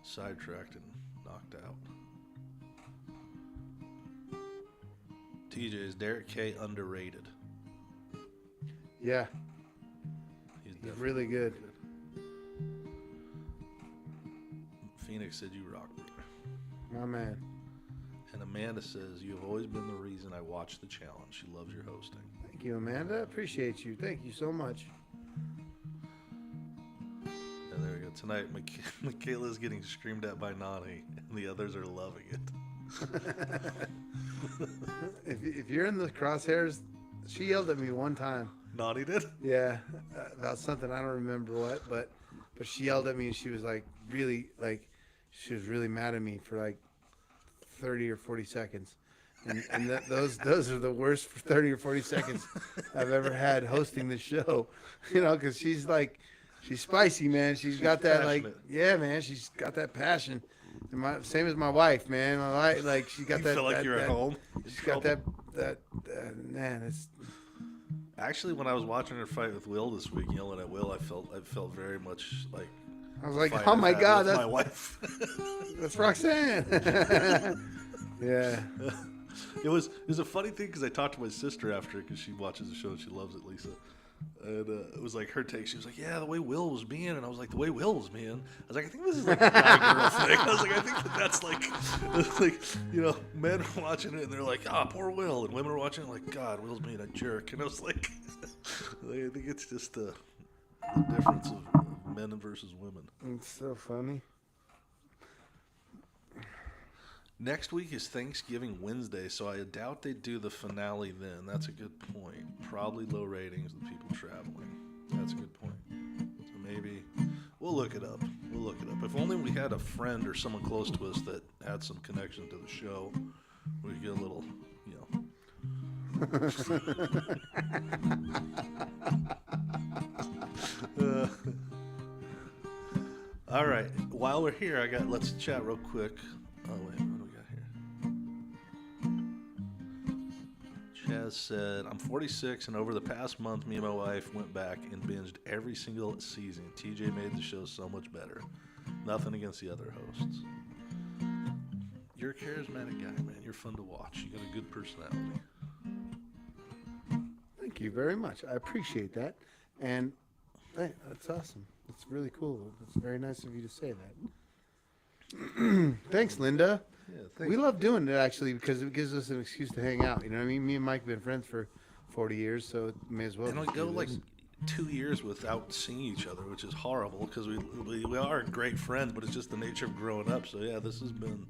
sidetracked and knocked out. TJ, is Derek K underrated? Yeah. He's really good. Phoenix said you rock, brother. My man. And Amanda says, you have always been the reason I watch the challenge. She loves your hosting. Thank you, Amanda. Appreciate you. Thank you so much. And there we go. Tonight, Michaela's getting screamed at by Nani, and the others are loving it. If you're in the crosshairs, she yelled at me one time. Nani did? Yeah, about something. I don't remember what, but she yelled at me, and she was like really mad at me for like 30 or 40 seconds. And those are the worst 30 or 40 seconds I've ever had hosting the show, you know, because she's spicy, man. She's got that passionate. yeah, man. She's got that passion. And same as my wife, man. My wife, like she got You that. feel like you're that, at home? She's got that man. It's Actually, when I was watching her fight with Will this week, yelling at Will, I felt very much like I was like, fight oh I've my had God, with that's my wife. That's Roxanne. Yeah. It was a funny thing because I talked to my sister after because she watches the show and she loves it, Lisa. And it was like her take. She was like, "Yeah, the way Will was being," and I was like, "The way Will was being." I was like, "I think this is like a guy girl thing." I was like, "I think that's like you know, men are watching it and they're like, ah, poor Will," and women are watching it like, "God, Will's being a jerk." And I was like, I think it's just the difference of men versus women. It's so funny. Next week is Thanksgiving Wednesday, so I doubt they do the finale then. That's a good point. Probably low ratings with people traveling. That's a good point. So maybe we'll look it up. If only we had a friend or someone close to us that had some connection to the show, we could get a little, you know. All right. While we're here, let's chat real quick. Oh wait, what do we got here? Chaz said, "I'm 46, and over the past month, me and my wife went back and binged every single season. TJ made the show so much better. Nothing against the other hosts. You're a charismatic guy, man. You're fun to watch. You got a good personality." Thank you very much. I appreciate that. And hey, that's awesome. It's really cool. It's very nice of you to say that. Thanks, Linda. Yeah, We thanks. love doing it actually because it gives us an excuse to hang out. You know what I mean? Me and Mike have been friends for 40 years, so may as well And we just go do like this. 2 years without seeing each other, which is horrible because we are great friends, but it's just the nature of growing up. So yeah, this has been.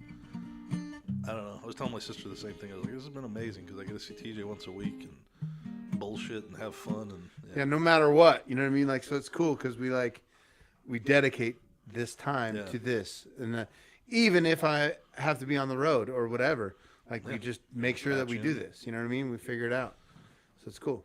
I don't know. I was telling my sister the same thing. I was like, this has been amazing because I get to see TJ once a week and bullshit and have fun and Yeah, no matter what, you know what I mean? Like, so it's cool because we dedicate this time yeah. to this, and even if I have to be on the road or whatever, like Yeah. we just make sure that Patch we in. do this. You know what I mean? We figure it out, so it's cool.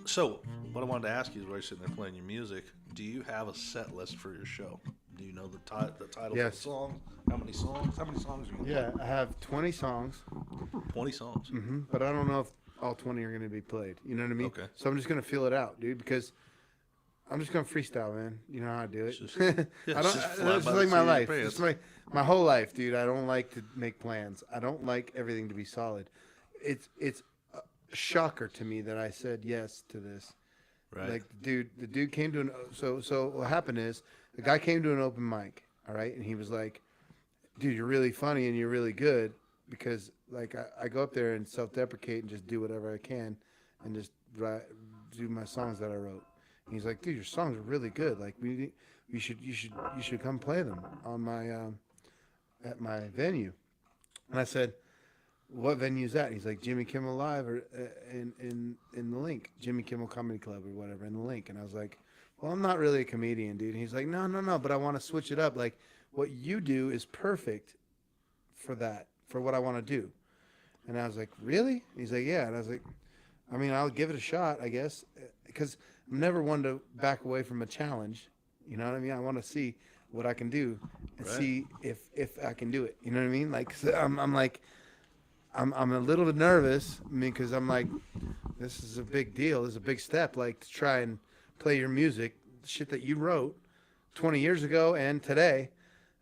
So, what I wanted to ask you is, while you're sitting there playing your music, do you have a set list for your show? Do you know the title of the Yes. song? How many songs? How many songs are you gonna Yeah, I have 20 songs, play? 20 songs. but I don't know if all 20 are going to be played. You know what I mean? Okay. So I'm just going to feel it out, dude, because I'm just going to freestyle, man. You know how I do it. Just- I yeah, don't. just fly That's by just the like seat my of your life. pants. It's my whole life, dude. I don't like to make plans. I don't like everything to be solid. It's a shocker to me that I said yes to this. Right. Like the dude came to an so what happened is the guy came to an open mic, all right, and he was like, dude, you're really funny and you're really good because like I go up there and self-deprecate and just do whatever I can and just do my songs that I wrote. And he's like, dude, your songs are really good. Like you should come play them on my at my venue. And I said, what venue's that? And he's like, Jimmy Kimmel Live or in the Link, Jimmy Kimmel Comedy Club or whatever in the Link. And I was like, well, I'm not really a comedian, dude. And he's like, no, but I want to switch it up. Like what you do is perfect for that, for what I want to do. And I was like, really? And he's like, yeah. And I was like, I mean, I'll give it a shot, I guess, because I'm never one to back away from a challenge. You know what I mean? I want to see what I can do and Right. see if I can do it. You know what I mean? Like so I'm like. I'm a little bit nervous. I mean, because I'm like, this is a big deal. This is a big step, like to try and play your music, shit that you wrote 20 years ago and today.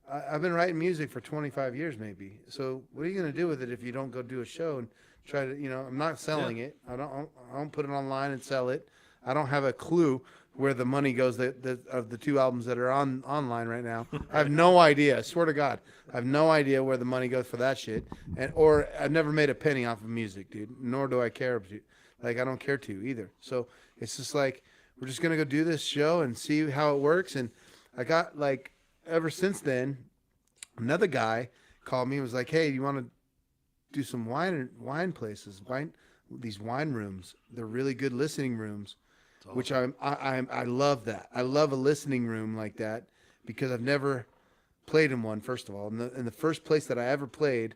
I've been writing music for 25 years, maybe. So what are you gonna do with it if you don't go do a show and try to? You know, I'm not selling it. I don't put it online and sell it. I don't have a clue where the money goes of the two albums that are online right now. I have no idea. I swear to God, I have no idea where the money goes for that shit. Or I've never made a penny off of music, dude. Nor do I care to. Like I don't care to either. So it's just like we're just gonna go do this show and see how it works. And I got like ever since then, another guy called me and was like, "Hey, you want to do some wine places? These wine rooms. They're really good listening rooms." Awesome. Which I love that. I love a listening room like that because I've never played in one. First of all, and the first place that I ever played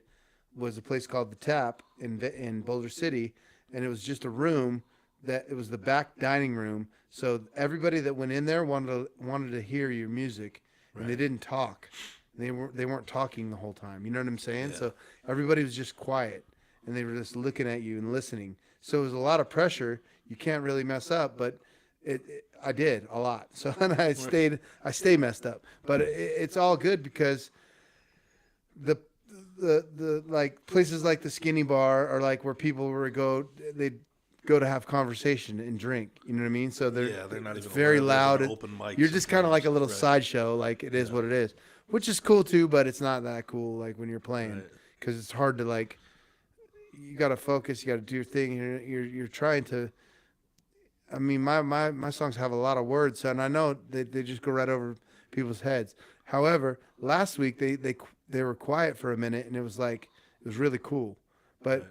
was a place called the Tap in Boulder City, and it was just a room that it was the back dining room. So everybody that went in there wanted to hear your music, and they didn't talk. They weren't talking the whole time. You know what I'm saying? Yeah. So everybody was just quiet, and they were just looking at you and listening. So it was a lot of pressure. You can't really mess up, but I did a lot. So and I stay messed up, but it's all good because the like places like the Skinny Bar are like where people they'd go to have conversation and drink. You know what I mean? So they're not it's even very allowed to loud. open mics You're just kind of like a little sometimes. sideshow. Like it is what it is, which is cool too, but it's not that cool like when you're playing Right. because it's hard to like. You got to focus. You got to do your thing. You're trying to. I mean, my songs have a lot of words, and I know they just go right over people's heads. However, last week they were quiet for a minute, and it was really cool. But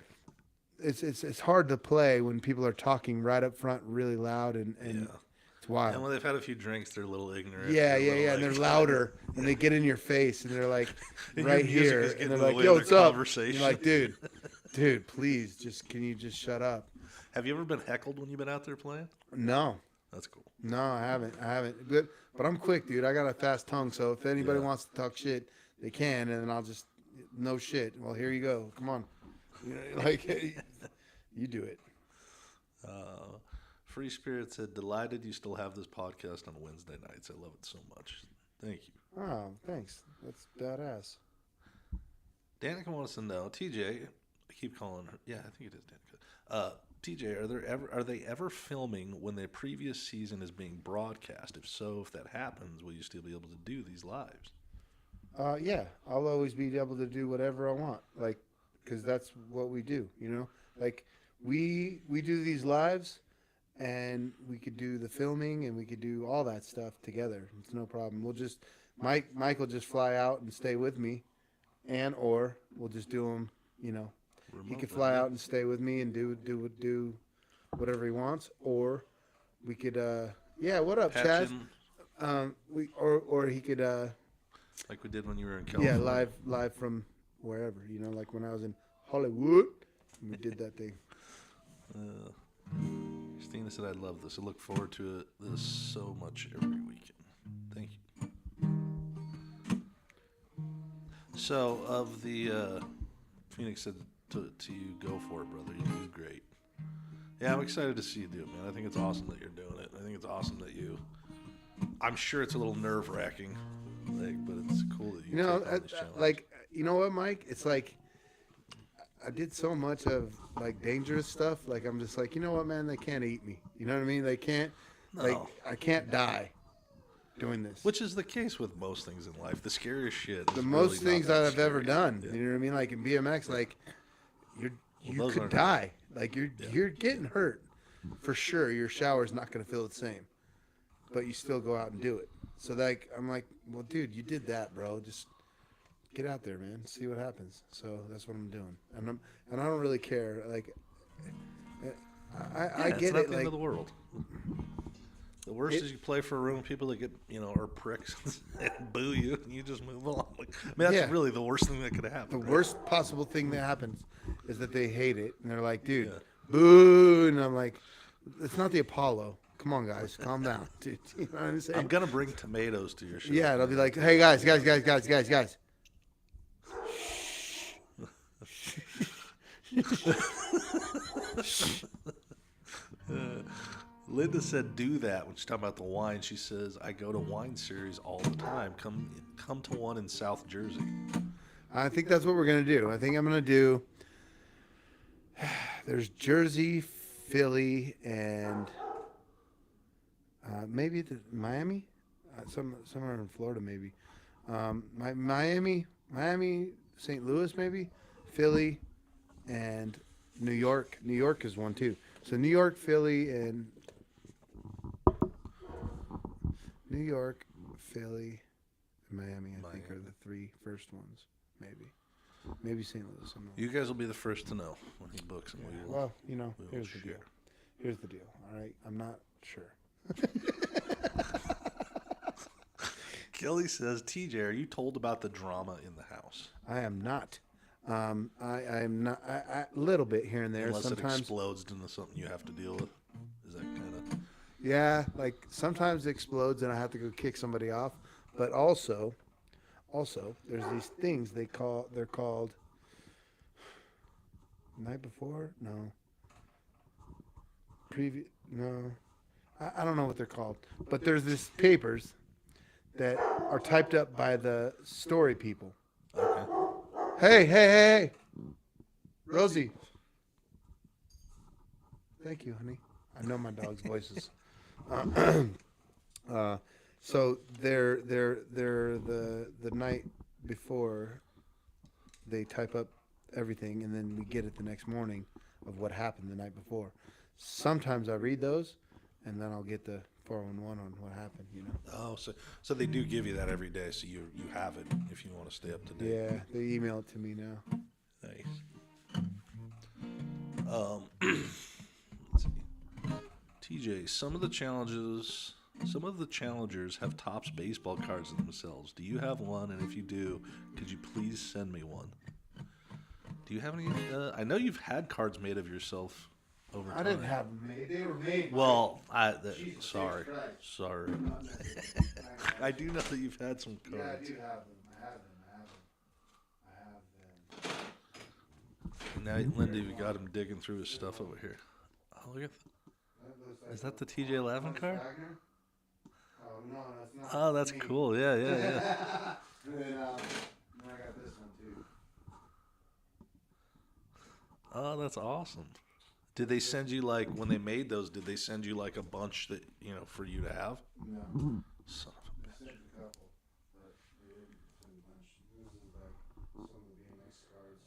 it's hard to play when people are talking right up front, really loud, and it's wild. And when they've had a few drinks, they're a little ignorant. Yeah, They're a little, and they're louder, and they get in your face, and they're like Your right music here, is getting and in they're the like, way "Yo, of what's their up?" conversation. You're like, dude, please, can you just shut up? Have you ever been heckled when you've been out there playing? No, That's cool. I haven't. But I'm quick, dude. I got a fast tongue, so if anybody wants to talk shit, they can, and then I'll just no shit. Well, here you go. Come on, you do it. Free Spirit said, delighted you still have this podcast on Wednesday nights. I love it so much. Thank you. Oh, thanks. That's badass. Danica wants to know, TJ, I keep calling her. Yeah, I think it is Danica. TJ, are they ever filming when the previous season is being broadcast? If so, if that happens, will you still be able to do these lives? Yeah, I'll always be able to do whatever I want, like, because that's what we do, you know. Like, we do these lives, and we could do the filming, and we could do all that stuff together. It's no problem. We'll just Mike will just fly out and stay with me, and or we'll just do them, you know. He could fly out and stay with me and do whatever he wants, or we could yeah. What up, Chaz? Or he could like we did when you were in California. yeah, live from wherever, you know, like when I was in Hollywood, we did that thing. Christina said, "I love this. I look forward to this so much every weekend." Thank you. So, of the Phoenix said to you, "Go for it, brother. You do great." Yeah, I'm excited to see you do it, man. I think it's awesome that you're doing it. I think it's awesome that you. I'm sure it's a little nerve-wracking, like, but it's cool that you. You know, take on this challenge. like, you know what, Mike? It's like I did so much of like dangerous stuff. Like, I'm just like, you know what, man? They can't eat me. You know what I mean? They can't. No. Like, I can't die doing this. Which is the case with most things in life. The scariest shit. The is most really things not that that I've ever scary. done. Yeah. You know what I mean? Like in BMX, like you those could aren't- die. Like you're getting hurt for sure. Your shower's not going to feel the same, but you still go out and do it. So like I'm like, well, dude, you did that, bro. Just get out there, man. See what happens. So that's what I'm doing, and I don't really care. Like I it's get not it. the Like end of the world. The worst is you play for a room of people that get, are pricks and boo you, and you just move on. Like, I mean, that's Yeah. really the worst thing that could happen. the right? worst possible thing that happens is that they hate it, and they're like, dude, Yeah. boo, and I'm like, it's not the Apollo. Come on, guys, calm down, dude. You know what I'm saying? I'm gonna bring tomatoes to your show. Yeah, it'll be like, hey, guys. Linda said, "Do that." When she's talking about the wine, she says, "I go to wine series all the time. Come to one in South Jersey." I think that's what we're gonna do. I think I'm gonna do. There's Jersey, Philly, and maybe Miami, somewhere in Florida, maybe. Miami, St. Louis, maybe, Philly, and New York. New York is one too. So New York, Philly, and New York, Philly, and Miami. I think are the three first ones. Maybe St. Louis. I'm not You guys will be the first to know when he books, and we will. Well, you know, we will here's the share. deal. Here's the deal. All right, I'm not sure. Kelly says, "TJ, are you told about the drama in the house? I am not. I am not. A little bit here and there. Unless Sometimes, it explodes into something you have to deal with." Is that kind of? yeah, like sometimes it explodes and I have to go kick somebody off. But also, there's these things they're called night before. No. No. I don't know what they're called, but there's these papers that are typed up by the story people. Okay. Hey, Rosie. Thank you, honey. I know my dog's voices. So they're the night before they type up everything, and then we get it the next morning of what happened the night before. Sometimes I read those, and then I'll get the 411 on what happened. You know. Oh, so they do give you that every day, so you have it if you want to stay up to date. Yeah, they email it to me now. Nice. Let's see. TJ, some of the challengers have Topps baseball cards themselves. Do you have one? And if you do, could you please send me one? Do you have any? I know you've had cards made of yourself over time. I didn't have them made. They were made. Well, Jesus sorry. Christ. I do know that you've had some cards. Yeah, I do have them. I have them. Now, Lindy, we got him digging through his stuff over here. Oh, look at is that the TJ Lavin card? Oh, no, that's not. Oh, that's me. cool. Yeah. And then I got this one too. Oh, that's awesome. Did they send you like when they made those? Did they send you like a bunch that for you to have? No. Son of a I bitch. sent a couple, but they didn't send a bunch. This is like some of the BMX cards.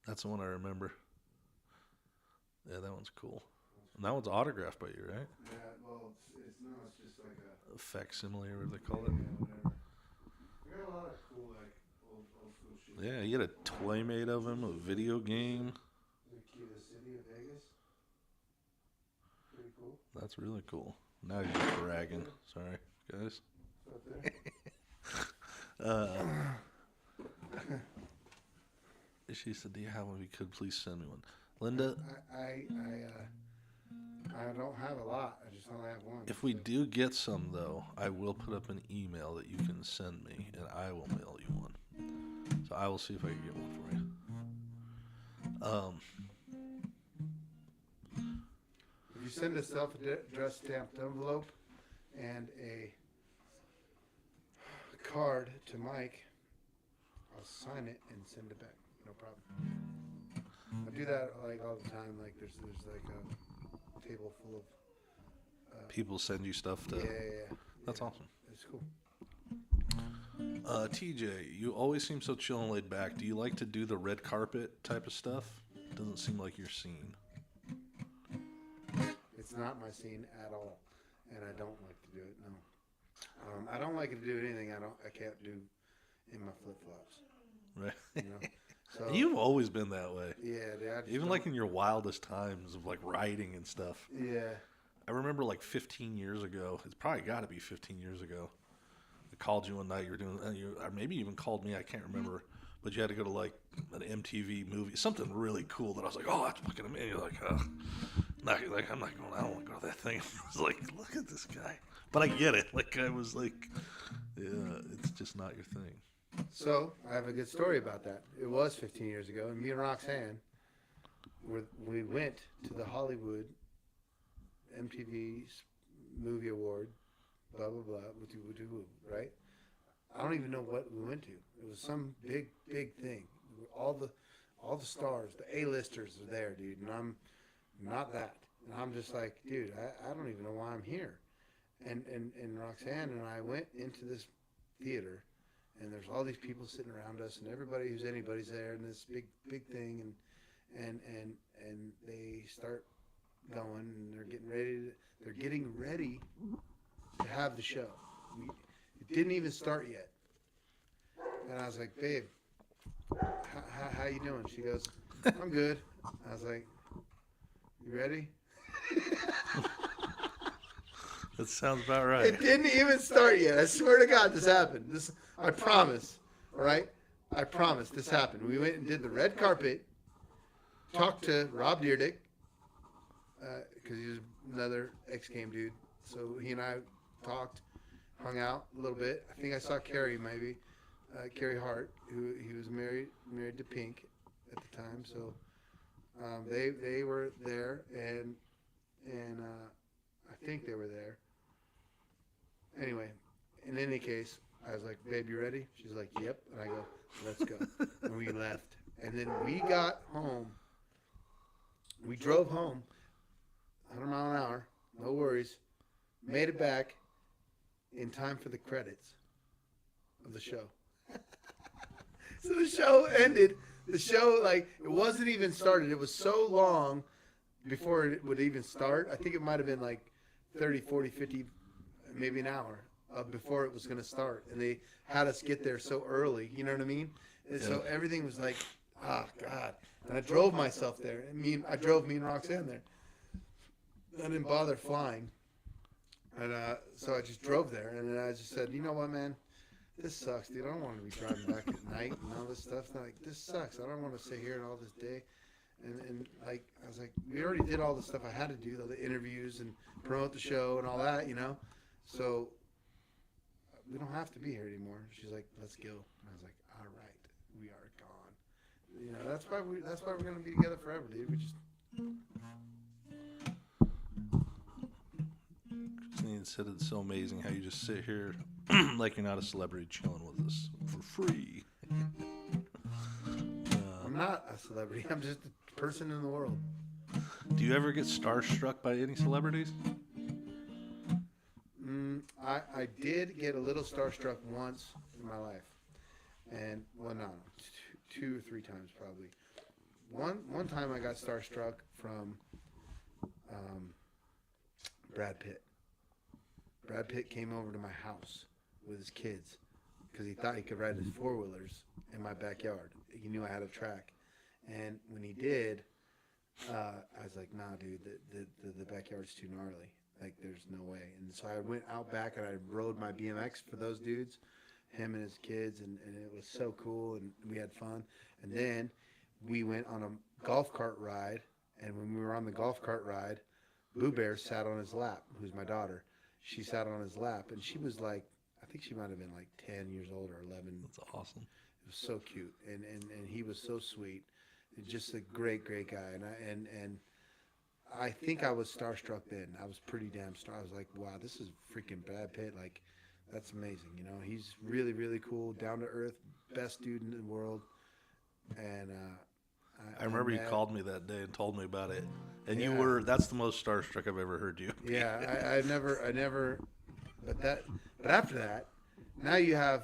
That's the one I remember. Yeah, that one's cool. And that one's autographed by you, right? Yeah, well, it's just like a A facsimile or whatever they call it. whatever. We got a lot of cool like old school shit. Yeah, you had a toy made of him, a video game. The key to the city of Vegas. Pretty cool. That's really cool. Now you're just bragging. Sorry, guys. It's up there. She said, "Do you have one? If you could, please send me one." Linda, I don't have a lot. I just only have one. if we do get some, though, I will put up an email that you can send me, and I will mail you one. So I will see if I can get one for you. If you send a self-addressed stamped envelope and a card to Mike, I'll sign it and send it back. No problem. I do that like all the time. Like there's like a table full of People send you stuff to. yeah. That's awesome. It's cool. TJ, you always seem so chill and laid back. Do you like to do the red carpet type of stuff? Doesn't seem like your scene. It's not my scene at all, and I don't like to do it. No, I don't like to do anything. I can't do in my flip flops. Right. You know. So You've always been that way. yeah, dude, I just Even don't- like in your wildest times of like writing and stuff. yeah. I remember like 15 years ago. It's probably got to be 15 years ago. I called you one night. You were doing, or maybe even called me. I can't remember. But you had to go to like an MTV movie, something really cool that I was like, oh, that's fucking amazing. You're like, I'm not going. I don't want to go to that thing. I was like, look at this guy. But I get it. Like I was like, yeah, it's just not your thing. So I have a good story about that. It was 15 years ago, and me and Roxanne, we went to the Hollywood MTV's Movie Award, blah blah blah, right? I don't even know what we went to. It was some big thing. All the stars, the A-listers are there, dude, and I'm not that. And I'm just like, dude, I don't even know why I'm here. And Roxanne and I went into this theater. And there's all these people sitting around us, and everybody who's anybody's there, and this big thing, and they start going, and they're getting ready to have the show. It didn't even start yet, and I was like, babe, how you doing? She goes, I'm good. I was like, you ready? That sounds about right. It didn't even start yet. I swear to God, this happened. I promise. All right? I promise this happened. We went and did the red carpet, talked to Rob Deerdick, because he was another X-Game dude. So he and I talked, hung out a little bit. I think I saw Carrie maybe, Carrie Hart, who he was married to Pink at the time. So they were there, and I think they were there. Anyway, in any case, I was like, babe, you ready? She's like, yep. And I go, let's go. And we left. And then we got home. We drove home, 100 mile an hour, no worries. Made it back in time for the credits of the show. So the show ended. The show, like, it wasn't even started. It was so long before it would even start. I think it might have been like 30, 40, 50, maybe an hour before it was going to start. And they had us get there so early, you know what I mean? And so everything was like, oh, God. And I drove myself there. I drove me and Roxanne there. I didn't bother flying. And so I just drove there. And then I just said, you know what, man? This sucks, dude. I don't want to be driving back at night and all this stuff. And like, this sucks. I don't want to sit here and all this day. And like, I was like, we already did all the stuff I had to do, the interviews and promote the show and all that, you know? So we don't have to be here anymore. She's like, let's go. And I was like, all right, we are gone. You know, that's why we're going to be together forever, dude. We just. Christine said it's so amazing how you just sit here like you're not a celebrity chilling with us for free. I'm not a celebrity. I'm just a person in the world. Do you ever get starstruck by any celebrities? I did get a little starstruck once in my life, and well, no, two or three times probably. One time I got starstruck from Brad Pitt. Brad Pitt came over to my house with his kids because he thought he could ride his four-wheelers in my backyard. He knew I had a track, and when he did, I was like, "Nah, dude, the backyard's too gnarly. Like, there's no way." And so I went out back and I rode my BMX for those dudes, him and his kids, and it was so cool, and we had fun. And then we went on a golf cart ride, and when we were on the golf cart ride, Boo Bear sat on his lap, who's my daughter. She sat on his lap, and she was like, I think she might have been like 10 years old or 11. That's awesome. It was so cute, and he was so sweet. Just a great guy, and I think I was starstruck then. I was pretty damn star. I was like, wow, this is freaking Brad Pitt. Like, that's amazing. You know, he's really cool, down to earth, best dude in the world. And I remember you called me that day and told me about it, and you were—that's the most starstruck I've ever heard you. Yeah, I never. But after that, now you have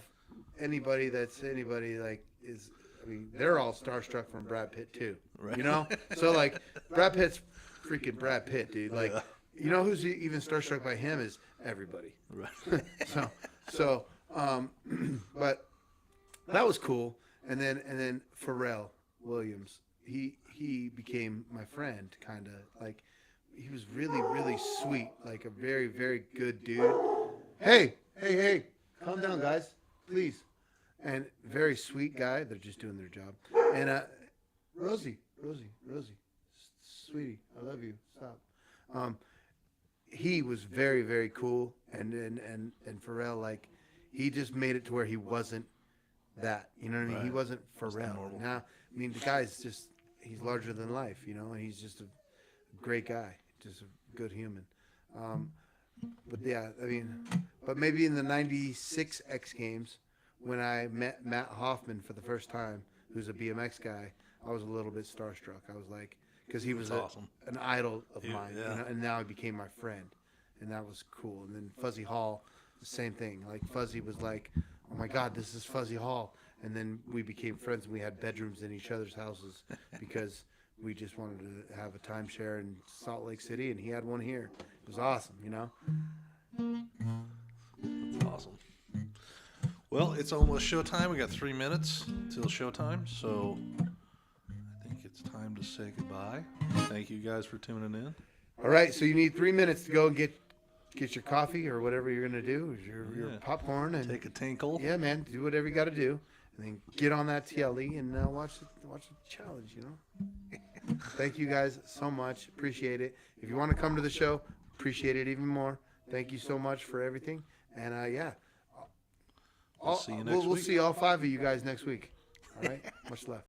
anybody like is. I mean, they're all starstruck from Brad Pitt too. Right. You know, so like Brad Pitt's freaking Brad Pitt, dude. Like, you know who's even starstruck by him is everybody. Right. But that was cool. And then Pharrell Williams, he became my friend, kind of. Like, he was really sweet, like a very good dude. Hey, calm down, guys, please. And very sweet guy. They're just doing their job. And Rosie, sweetie, I love you. Stop. He was very cool, and Pharrell, like, he just made it to where he wasn't that. You know what I mean? Right. He wasn't Pharrell. Now, I mean, the guy's he's larger than life, you know, and he's just a great guy, just a good human. But yeah, I mean, but maybe in the '96 X Games, when I met Matt Hoffman for the first time, who's a BMX guy, I was a little bit starstruck. I was like, because he was awesome. An idol of mine, you know, and now he became my friend, and that was cool. And then Fuzzy Hall, the same thing. Like, Fuzzy was like, oh my God, this is Fuzzy Hall. And then we became friends, and we had bedrooms in each other's houses because we just wanted to have a timeshare in Salt Lake City, and he had one here. It was awesome, you know? That's awesome. Well, it's almost showtime. We got 3 minutes till showtime, so I think it's time to say goodbye. Thank you guys for tuning in. All right, so you need 3 minutes to go and get your coffee or whatever you're gonna do, your popcorn, and take a tinkle. Yeah, man, do whatever you got to do, and then get on that TLE and watch the challenge. You know. Thank you guys so much. Appreciate it. If you want to come to the show, appreciate it even more. Thank you so much for everything, and yeah. We'll see you next week. We'll see all 5 of you guys next week. All right? Much love.